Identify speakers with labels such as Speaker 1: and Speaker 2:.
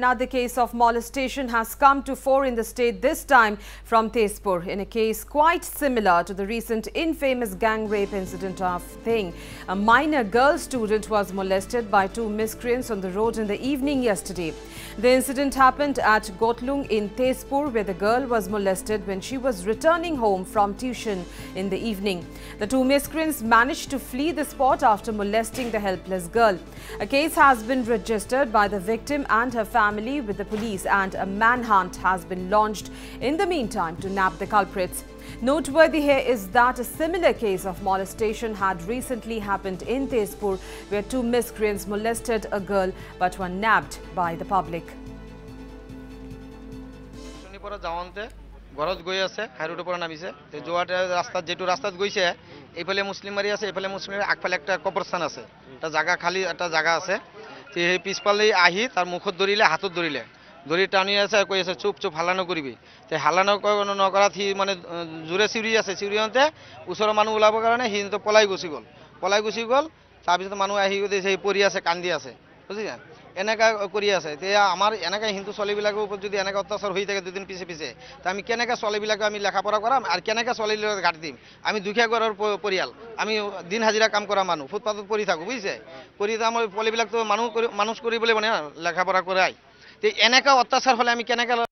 Speaker 1: Another case of molestation has come to fore in the state, this time from Tezpur, in a case quite similar to the recent infamous gang rape incident of Thing. A minor girl student was molested by two miscreants on the road in the evening yesterday. The incident happened at Gotlung in Tezpur, where the girl was molested when she was returning home from tuition in the evening. The two miscreants managed to flee the spot after molesting the helpless girl. A case has been registered by the victim and her family with the police, and a manhunt has been launched in the meantime to nab the culprits. Noteworthy here is that a similar case of molestation had recently happened in Tezpur, where two miscreants molested a girl but were nabbed by the public.
Speaker 2: ঘৰত গৈ আছে হাইৰোডৰ পৰা নামিছে তে যোৱাতে ৰাস্তাত যেটো ৰাস্তাত গৈছে এইফালে মুছলিম মাৰি আছে এইফালে মুছলিমৰ আগফালে একটা কবৰস্থান আছে এটা জায়গা খালি একটা জায়গা আছে তে এই পিছফালে আহি তাৰ মুখত ধৰিলে হাতত ধৰিলে ধৰি টানি আছে কৈ আছে চুপ চুপ হালা নকৰিবি তে হালা নকৰাত সি মানে জোৰে চিউৰি আছে চিউৰিয়তে ওচৰৰ মানুহ ওলাবৰ কাৰণে সি তো পলাই গুচি গ'ল তাৰপিছত মানুহ আহি গৈছে পৰি আছে কান্দি আছে বুজিছা এনেকা কৰি আছে তে আমাৰ এনেকা হিন্দু ছোৱালীবিলাকৰ ওপৰত যদি এনেকা অত্যাচাৰ হৈ থাকে দুদিন পিছে পিছে তে আমি কেনেকা ছোৱালীবিলাক আমি লেখাপঢ়া কৰাম আৰু কেনেকা ছোৱালীবিলাক ঘাট দিম আমি দুখীয়া ঘৰৰ পৰিয়াল আমি দিন হাজিৰা কাম কৰা মানুহ ফুটপাথত পৰি থাকো বুজিছে পৰি আমাৰ ছোৱালীবিলাক তো মানুহ কৰিবলৈ মানে লেখাপঢ়া কৰাই তে এনেকা অত্যাচাৰ হলে আমি কেনেকা